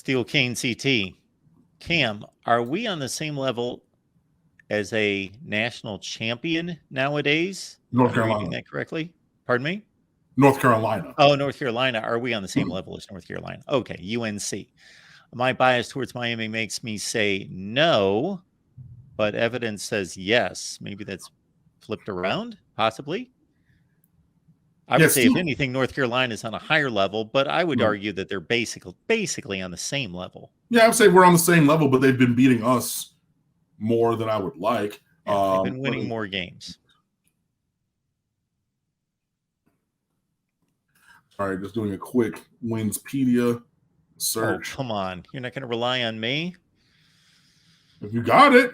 Steel Cane CT. Cam, are we on the same level as a national champion nowadays? North Am I reading Carolina. that correctly? Pardon me? North Carolina. Oh, North Carolina. Are we on the same level as North Carolina? Okay, UNC. My bias towards Miami makes me say no, but evidence says yes. Maybe that's flipped around, possibly. I would say, if anything, North Carolina is on a higher level, but I would argue that they're basically on the same level. Yeah, I would say we're on the same level, but they've been beating us more than I would like. Yeah, they've been winning more games. All right, just doing a quick Winspedia search. Oh, come on. You're not going to rely on me? If you got it.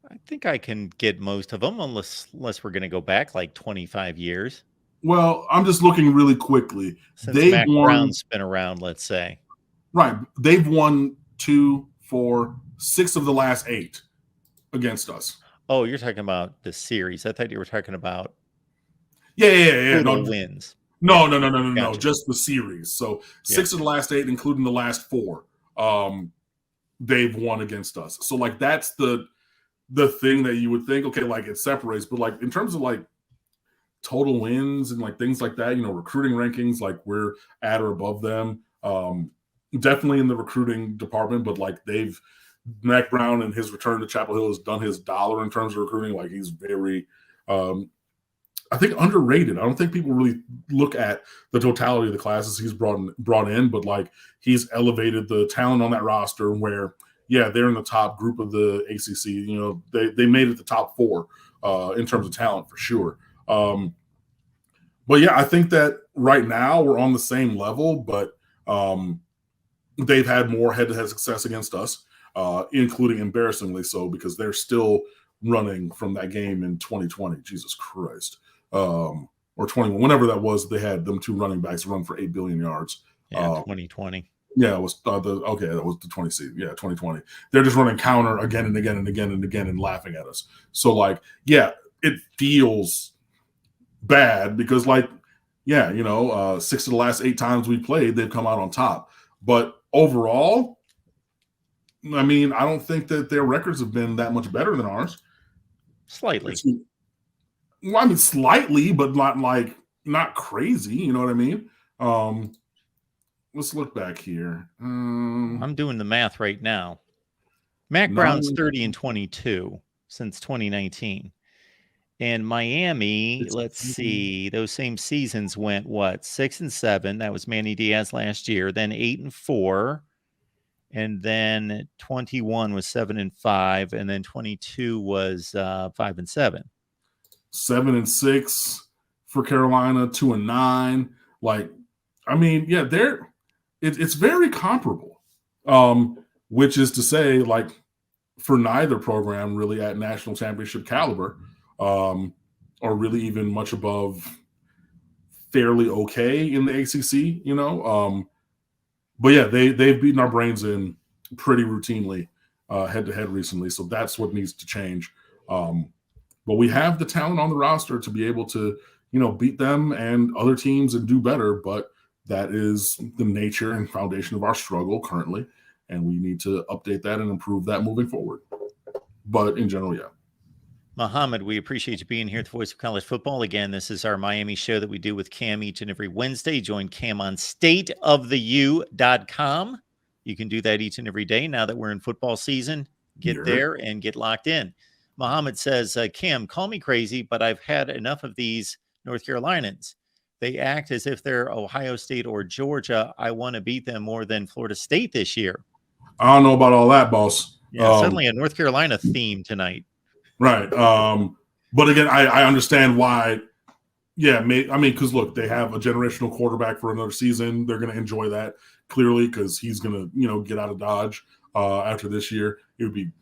I think I can get most of them, unless we're going to go back like 25 years. Well, I'm just looking really quickly. Since Mac Brown's been around, let's say. Right. They've won 2, 4, 6 of the last 8 against us. Oh, you're talking about the series. I thought you were talking about yeah. Total wins. No. Gotcha. Just the series. So 6 of the last 8, including the last 4, they've won against us. So like that's the thing that you would think, okay, like it separates, but like in terms of like total wins and like things like that, recruiting rankings, like we're at or above them. Definitely in the recruiting department, but like Mac Brown and his return to Chapel Hill has done his dollar in terms of recruiting. Like he's very, I think, underrated. I don't think people really look at the totality of the classes he's brought in, but like he's elevated the talent on that roster where, yeah, they're in the top group of the ACC. They made it the top 4 in terms of talent for sure. But yeah, I think that right now we're on the same level, but they've had more head-to-head success against us, including embarrassingly so, because they're still running from that game in 2020. Jesus Christ. Or 21, whenever that was, they had them 2 running backs run for 8 billion yards. Yeah, 2020. Yeah, it was that was the 20 season. Yeah, 2020. They're just running counter again and again and again and again and laughing at us. So like, yeah, it feels bad because like, yeah, 6 of the last 8 times we played, they've come out on top. But overall, I mean, I don't think that their records have been that much better than ours. Slightly. Well, I mean, slightly, but not crazy. You know what I mean? Let's look back here. I'm doing the math right now. Mac Brown's 30-22 since 2019. And Miami, let's see, those same seasons went 6-7. That was Manny Diaz last year. Then 8-4. And then 21 was 7-5. And then 22 was 5-7. 7-6 for Carolina, 2-9. Like, I mean, yeah, it's very comparable. Which is to say, like, for neither program really at national championship caliber, or really even much above fairly okay in the ACC, But yeah, they've beaten our brains in pretty routinely head-to-head recently, so that's what needs to change. But we have the talent on the roster to be able to, beat them and other teams and do better, but that is the nature and foundation of our struggle currently, and we need to update that and improve that moving forward. But in general, yeah. Muhammad, we appreciate you being here at the Voice of College Football. Again, this is our Miami show that we do with Cam each and every Wednesday. Join Cam on stateoftheu.com. You can do that each and every day now that we're in football season. Get there and get locked in. Muhammad says, Cam, call me crazy, but I've had enough of these North Carolinians. They act as if they're Ohio State or Georgia. I want to beat them more than Florida State this year. I don't know about all that, boss. Yeah, certainly a North Carolina theme tonight. Right. But again, I understand why. Yeah, I mean, because look, they have a generational quarterback for another season. They're going to enjoy that clearly because he's going to, get out of Dodge after this year. It would be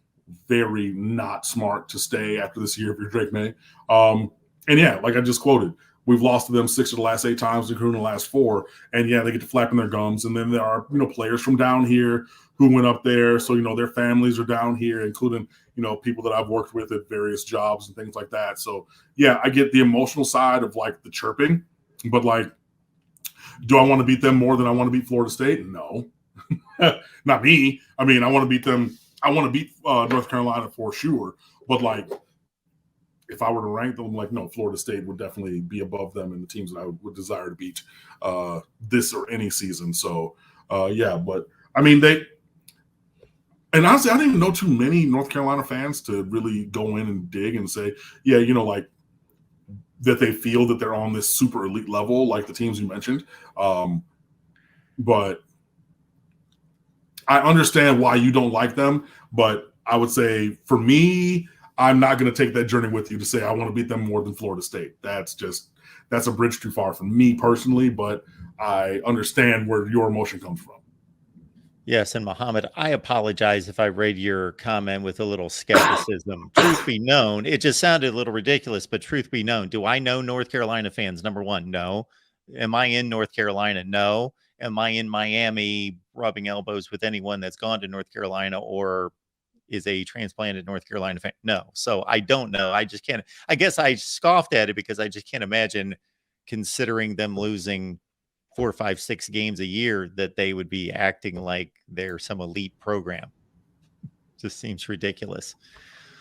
very not smart to stay after this year if you're Drake May. And yeah, like I just quoted, we've lost to them 6 of the last 8 times, including the last 4. And yeah, they get to flapping their gums. And then there are, players from down here who went up there. So, their families are down here, including, people that I've worked with at various jobs and things like that. So yeah, I get the emotional side of like the chirping, but like, do I want to beat them more than I want to beat Florida State? No, Not me. I mean, I want to beat them. I want to beat North Carolina for sure. But like, if I were to rank them, like, no, Florida State would definitely be above them in the teams that I would desire to beat this or any season. So, yeah, but I mean, and honestly, I didn't even know too many North Carolina fans to really go in and dig and say, yeah, like that they feel that they're on this super elite level, like the teams you mentioned. But I understand why you don't like them, but I would say for me, I'm not going to take that journey with you to say I want to beat them more than Florida State. That's a bridge too far for me personally, but I understand where your emotion comes from. Yes, and Muhammad, I apologize if I read your comment with a little skepticism. Truth be known, it just sounded a little ridiculous, but truth be known, do I know North Carolina fans? Number one, no. Am I in North Carolina? No. Am I in Miami rubbing elbows with anyone that's gone to North Carolina or is a transplanted North Carolina fan? No. So I don't know. I just can't. I guess I scoffed at it because I just can't imagine, considering them losing 4, 5, 6 games a year, that they would be acting like they're some elite program. Just seems ridiculous.